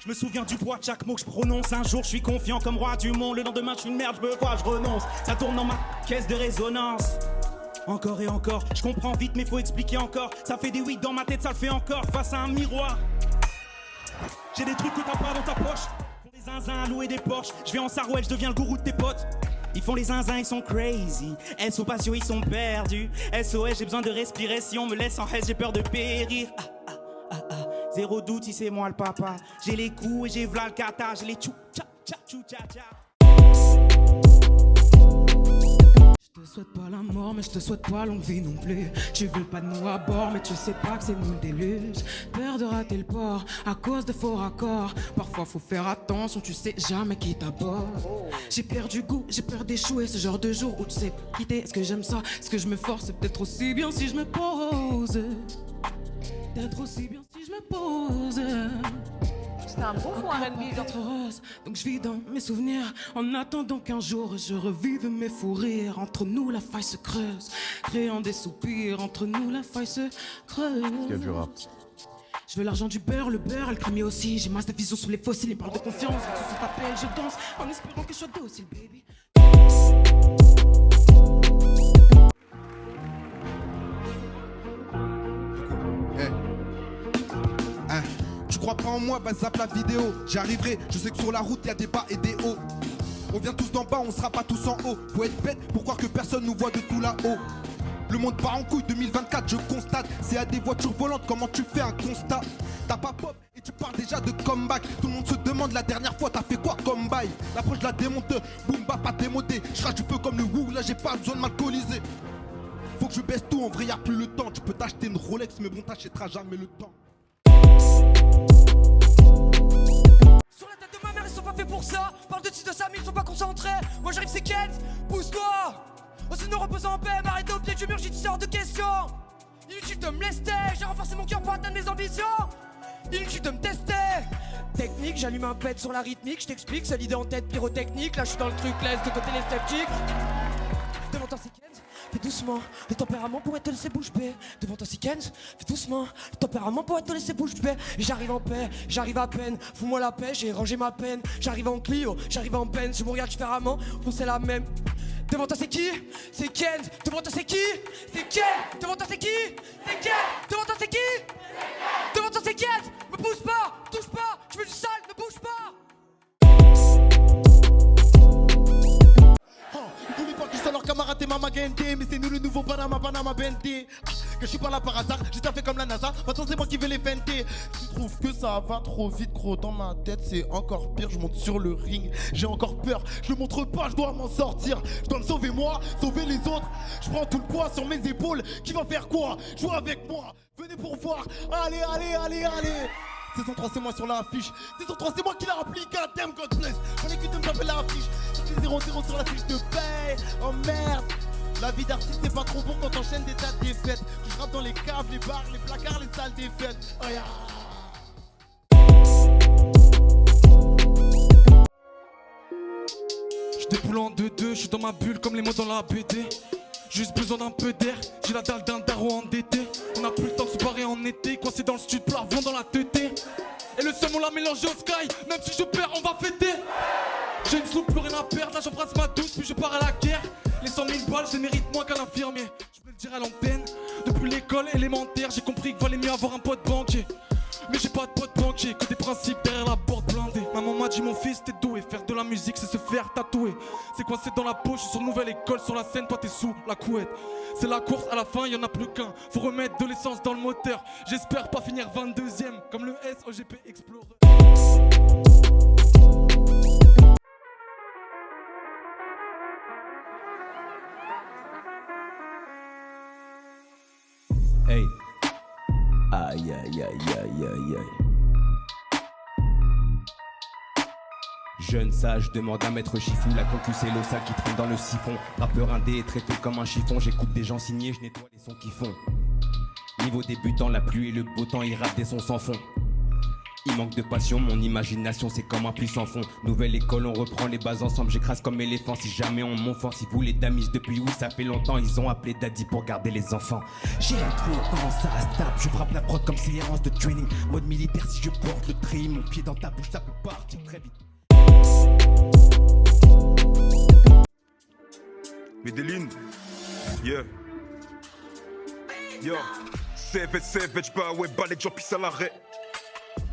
Je me souviens du poids de chaque mot que je prononce. Un jour je suis confiant comme roi du monde. Le lendemain je suis une merde, je me vois, je renonce. Ça tourne dans ma caisse de résonance. Encore et encore, je comprends vite mais faut expliquer encore. Ça fait des oui dans ma tête, ça le fait encore. Face à un miroir, j'ai des trucs que t'as pas dans ta poche. Ils font des zinzins à louer des Porsche. Je vais en Sarouel, je deviens le gourou de tes potes. Ils font les zinzins, ils sont crazy. SO patio, ils sont perdus. SOS, j'ai besoin de respirer. Si on me laisse en reste, j'ai peur de périr. Zéro doute si c'est moi le papa. J'ai les coups et j'ai v'là le kata. J'ai les tchou tcha tcha tchou tcha tcha. Je te souhaite pas la mort, mais je te souhaite pas longue vie non plus. Tu veux pas de nous à bord, mais tu sais pas que c'est nous le déluge. Peur de rater le port à cause de faux raccords. Parfois faut faire attention, tu sais jamais qui t'aborde. J'ai perdu goût, j'ai peur d'échouer. Ce genre de jour où tu sais quitter. Est-ce que j'aime ça? Est-ce que je me force? C'est peut-être aussi bien si je me pose. Peut-être aussi bien si je me pose. C'est un bon fond R&B. D'être heureuse, donc je vis dans mes souvenirs. En attendant qu'un jour je revive mes fous rires. Entre nous la faille se creuse, créant des soupirs. Entre nous la faille se creuse. Il y a du rap. Je veux l'argent du beurre, le beurre, le crime aussi. J'ai masse de vision sous les fossiles, ils parlent de confiance. Tout sur t'appelle, je danse en espérant que je sois docile, baby. Tu crois pas en moi, bah zappe la vidéo. J'y arriverai, je sais que sur la route y'a des bas et des hauts. On vient tous d'en bas, on sera pas tous en haut. Faut être bête pour croire que personne nous voit de tout là-haut. Le monde part en couille 2024, je constate. C'est à des voitures volantes, comment tu fais un constat? T'as pas pop et tu parles déjà de comeback. Tout le monde se demande la dernière fois t'as fait quoi comme bail. L'approche de la démonte, boum bap pas démodé. Je rage du feu comme le wou, là j'ai pas besoin de m'alcooliser. Faut que je baisse tout, en vrai y'a plus le temps. Tu peux t'acheter une Rolex mais bon t'achèteras jamais le temps. Sur la tête de ma mère, ils sont pas faits pour ça. Parle de titre de Samy, ils sont pas concentrés. Moi j'arrive, c'est Kent, pousse-toi. Oh, sinon repose en paix, m'arrête au pied du mur, j'y sors de questions. Inutile de me lester, j'ai renforcé mon cœur pour atteindre mes ambitions. Inutile de me tester. Technique, j'allume un pet sur la rythmique, je t'explique, c'est l'idée en tête pyrotechnique. Là je suis dans le truc, laisse de côté les sceptiques. Devant toi c'est Kent, fais doucement, le tempérament pourrait te laisser bouche bée. Devant toi c'est Kent, fais doucement, le tempérament pourrait te laisser bouche bée. J'arrive en paix, j'arrive à peine, fous-moi la paix, j'ai rangé ma peine. J'arrive en Clio, j'arrive en peine, je me regarde différemment, pour c'est la même. Devant toi c'est qui? C'est Kent. Devant toi c'est qui? C'est Kent. Devant toi c'est qui? C'est Kent. Devant toi c'est qui? Devant toi c'est Kent. Me pousse pas, touche pas, je veux du sale, ne bouge pas. Ils voulaient pas que je sois leur camarade et Mama Gente. Mais c'est nous le nouveau Panama Bente. Que je suis pas là par hasard, j'ai fait comme la NASA. Maintenant c'est moi qui vais les fenter. Je trouve que ça va trop vite, gros. Dans ma tête c'est encore pire. Je monte sur le ring, j'ai encore peur. Je le montre pas, je dois m'en sortir. Je dois me sauver moi, sauver les autres. Je prends tout le poids sur mes épaules. Qui va faire quoi? Jouer avec moi, venez pour voir. Allez, allez, allez, allez. Saison 3 c'est moi sur l'affiche. Saison 3 c'est moi qui l'a appliqué à thème God bless. Fallait que tu me tapes l'affiche. J'ai 0-0 sur la fiche de paye. Oh merde. La vie d'artiste c'est pas trop bon quand t'enchaînes des tas de défaites. Tu rappes dans les caves, les bars, les placards, les salles des fêtes. Oh yeah. Je déboule en 2-2, je suis dans ma bulle comme les mots dans la BD. Juste besoin d'un peu d'air, j'ai la dalle d'un daron endetté. On a plus le temps de se barrer en été, coincé dans le stud, plafond dans la teuté. Et le seum on l'a mélangé au sky, même si je perds on va fêter. J'ai une soupe, plus rien à perdre, là j'embrasse ma douce puis je pars à la guerre. Les 100 000 balles, je les mérite moins qu'un infirmier. Je peux le dire à l'antenne, depuis l'école élémentaire, j'ai compris qu'il valait mieux avoir un pote banquier. Mais j'ai pas de pote banquier, que des principes derrière la porte blindée. Maman m'a dit mon fils t'es doué, faire de la musique c'est se faire tatouer. C'est coincé dans la poche, je suis sur nouvelle école, sur la scène, toi t'es sous la couette. C'est la course, à la fin y'en a plus qu'un, faut remettre de l'essence dans le moteur. J'espère pas finir 22ème, comme le SOGP Explorer. Hey. Aïe aïe aïe aïe aïe aïe. Jeune sage demande à maître Chifou. La concu c'est l'eau sale qui traîne dans le siphon. Rappeur indé traité comme un chiffon. J'écoute des gens signés, je nettoie les sons qui font. Niveau débutant, la pluie et le beau temps, il rate des sons sans fond. Il manque de passion, mon imagination c'est comme un puits sans fond. Nouvelle école, on reprend les bases ensemble, j'écrase comme éléphant. Si jamais on m'enfonce, si vous les damis depuis où ça fait longtemps, ils ont appelé Daddy pour garder les enfants. J'ai un trou quand ça se tape, je frappe la prod comme séance de training. Mode militaire si je porte le tri, mon pied dans ta bouche ça peut partir très vite. Medellin, yeah. Yo, savage, bah ouais, balai, j'en pisse à l'arrêt.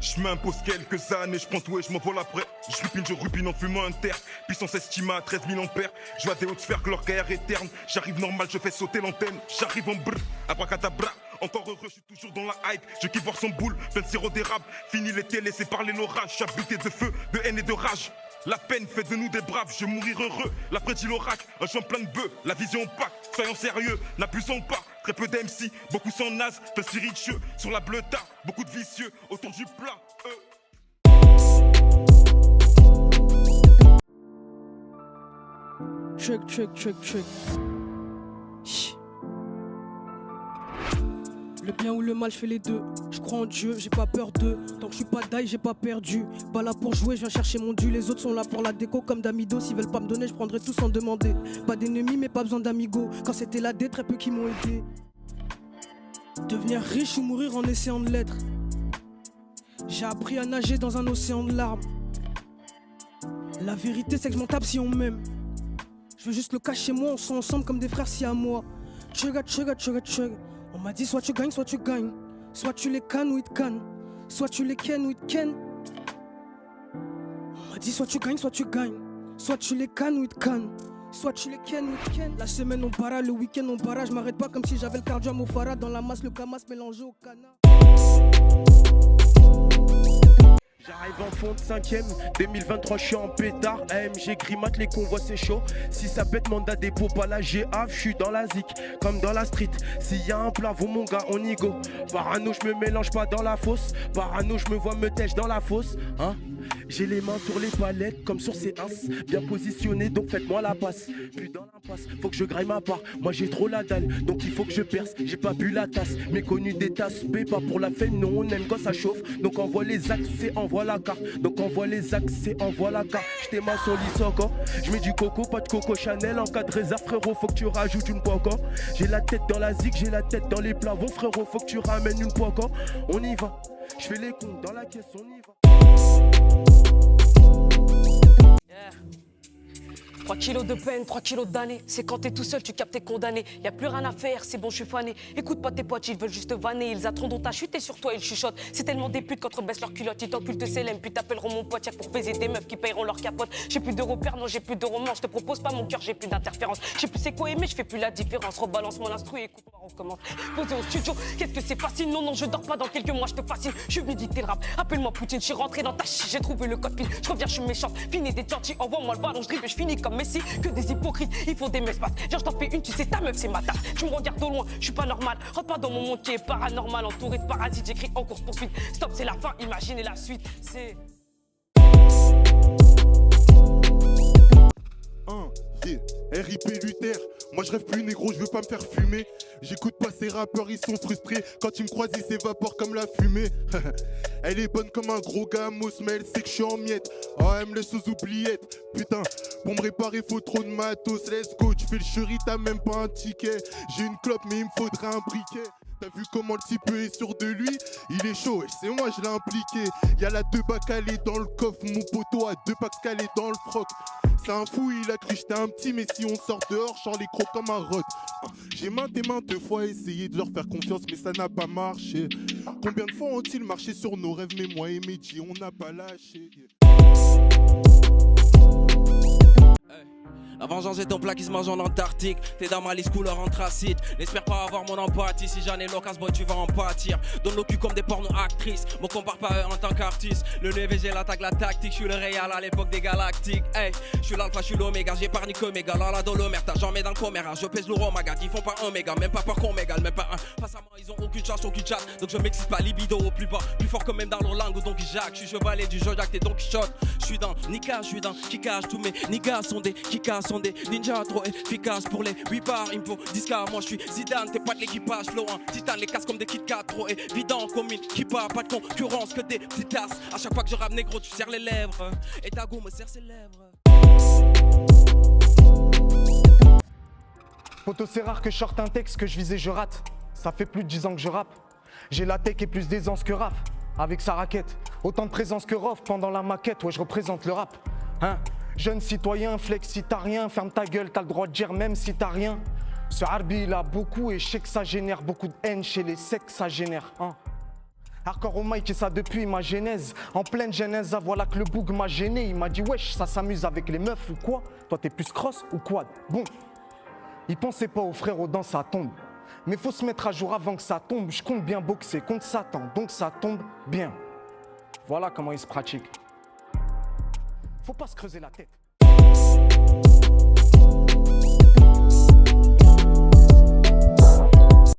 J'm'impose quelques années, j'pense ouais, j'm'envole après. Je rupine en fumant un terre. Puissance estima à 13 000 ampères. J'vois des hautes sphères que leur guerre éterne. J'arrive normal, je fais sauter l'antenne. J'arrive en brr, abracadabra. Encore heureux, je suis toujours dans la hype. Je kiffe voir son boule, plein de sirop d'érable. Fini l'été, laissé parler l'orage. J'habité de feu, de haine et de rage. La peine fait de nous des braves, je mourir heureux. L'après dit l'oracle, un champ plein de bœufs. La vision opaque, soyons sérieux, n'abusons pas. Très peu d'MC, beaucoup sans naze, peu spiritueux. Sur la bleuta, beaucoup de vicieux, autour du plat. Check. Le bien ou le mal, je fais les deux. Je crois en Dieu, j'ai pas peur d'eux. Tant que je suis pas d'ail, j'ai pas perdu. Pas là pour jouer, je viens chercher mon dû. Les autres sont là pour la déco comme d'Amido. S'ils veulent pas me donner, je prendrai tout sans demander. Pas d'ennemis, mais pas besoin d'amigos. Quand c'était la dé, très peu qui m'ont aidé. Devenir riche ou mourir en essayant de l'être. J'ai appris à nager dans un océan de larmes. La vérité, c'est que je m'en tape si on m'aime. Je veux juste le cacher moi, on sent ensemble comme des frères si à moi. Chug. On m'a dit soit tu gagnes, soit tu gagnes. Soit tu les cannes ou ils te cannent. Soit tu les kennes ou ils te kennent. On m'a dit soit tu gagnes, soit tu gagnes. Soit tu les cannes ou ils te cannent. Soit tu les kennes ou ils te kennent. La semaine on para, le week-end on para. Je m'arrête pas comme si j'avais le cardio à Mofara. Dans la masse, le camas mélangé au canard. J'arrive en fond de 5ème, 2023 je suis en pétard, AMG grimate les convois c'est chaud. Si ça pète mandat dépôt pas la GA, je suis dans la zik, comme dans la street. S'il y a un plafond mon gars on y go. Parano je me mélange pas dans la fosse. Parano je me vois me tèche dans la fosse, hein. J'ai les mains sur les palettes comme sur ces ins. Bien positionné donc faites-moi la passe. Plus dans l'impasse, faut que je graille ma part. Moi j'ai trop la dalle, donc il faut que je perce. J'ai pas bu la tasse, méconnu des tasses B, pas pour la fame, non on aime quand ça chauffe. Donc envoie les axes et envoie la carte. Donc envoie les axes et envoie la carte. J't'ai main sur l'isoko, j'mets du coco, pas de coco Chanel. En cas de réserve frérot, faut que tu rajoutes une poco. J'ai la tête dans la zig, j'ai la tête dans les plavons. Frérot, faut que tu ramènes une poco. On y va, je fais les comptes dans la caisse, on y va. Yeah. 3 kilos de peine, 3 kilos d'années. C'est quand t'es tout seul, tu captes t'es condamné. Y a plus rien à faire, c'est bon, je suis fané. Écoute pas tes potes, ils veulent juste vanner. Ils attendront ta chute et sur toi ils chuchotent. C'est tellement des putes qu'entre baissent leur culotte. Ils t'occultent CLM, puis t'appelleront mon pote. Y'a que pour baiser des meufs qui payeront leur capote. J'ai plus de repères, non, j'ai plus de romans. Je te propose pas mon cœur, j'ai plus d'interférence. Je sais plus c'est quoi aimer, je fais plus la différence. Rebalance mon instru et coupe-moi, on recommence. Posé au studio, qu'est-ce que c'est facile? Non, je dors pas dans quelques mois, je te fascine. Je suis venu dicter le rap. Appelle-moi Poutine, je suis rentré dans ta chi, j'ai trouvé le code PIN. Je reviens, je suis méchante. Fini des gentils, envoie-moi le ballon, je dribble, je finis comme Messi. Que des hypocrites, il faut des messes. Viens, je t'en fais une, tu sais, ta meuf, c'est ma tasse. Tu me regardes au loin, je suis pas normal. Rentre pas dans mon monde qui est paranormal, entouré de parasites. J'écris en course poursuite. Stop, c'est la fin, imaginez la suite. C'est. RIP Luther, moi je rêve plus négro, je veux pas me faire fumer. J'écoute pas ces rappeurs, ils sont frustrés. Quand ils me croisent, ils s'évaporent comme la fumée. Elle est bonne comme un gros gamos, mais elle sait que je suis en miettes. Oh, elle me laisse aux oubliettes. Putain, pour me réparer, faut trop de matos. Let's go, tu fais le chéri, t'as même pas un ticket. J'ai une clope, mais il me faudrait un briquet. T'as vu comment le type est sûr de lui? Il est chaud, et c'est moi, je l'ai impliqué. Y'a la 2 bacs calés dans le coffre, mon poteau a 2 packs calés dans le froc. C'est un fou, il a cru j'étais un petit, mais si on sort dehors, j'en les crocs comme un rot. J'ai maintes et maintes fois essayé de leur faire confiance, mais ça n'a pas marché. Combien de fois ont-ils marché sur nos rêves, mais moi et Medji, on n'a pas lâché. La vengeance est ton plat qui se mange en Antarctique. T'es dans ma liste couleur anthracite. N'espère pas avoir mon empathie. Si j'en ai l'occasion, boy, tu vas en pâtir. Donne le cul comme des porno-actrices. Me compare pas eux en tant qu'artiste. Le VG, l'attaque, la tactique. Je suis le réal à l'époque des galactiques. Hey, je suis l'alpha, je suis l'oméga. J'ai pas ni que méga. Dans la dolomère, j'en mets dans le coméra. Je pèse l'euro, ma gars. Ils font pas un méga. Même pas peur qu'on m'égale. Même pas un. Face à moi, ils ont aucune chance, aucune chatte. Donc je m'excite pas libido au plus bas. Plus fort que même dans leur langue. Donc Jacques. Je suis chevalier du Jojac. T'es Don Quichotte. Je suis dans Nika. Je suis dans Kika. Tous mes niggas sont des Kika. sont des ninjas trop efficaces pour les 8 bars. Il me faut 10K, moi je suis Zidane, t'es pas de l'équipage. Flow un titane, les casques comme des Kit Kat, trop évident comme une kippa. Pas de concurrence que des petites tasses. À chaque fois que je rappe négro, tu serres les lèvres. Et ta go me serre ses lèvres. Poto, c'est rare que je sorte un texte que je visais, je rate. Ça fait plus de 10 ans que je rappe. J'ai la tech et plus d'aisance que rap. Avec sa raquette, autant de présence que Rof pendant la maquette. Ouais, je représente le rap. Hein? Jeune citoyen, flex si t'as rien. Ferme ta gueule, t'as le droit de dire même si t'as rien. Ce Harbi, il a beaucoup et je sais que ça génère beaucoup de haine chez les secs, ça génère. Hein? Hardcore au mic et ça depuis ma genèse. En pleine genèse, voilà que le boug m'a gêné. Il m'a dit wesh, ça s'amuse avec les meufs ou quoi? Toi t'es plus cross ou quad? Bon, il pensait pas aux frères dans sa tombe. Mais faut se mettre à jour avant que ça tombe. Je compte bien boxer contre Satan, donc ça tombe bien. Voilà comment il se pratique. Faut pas se creuser la tête.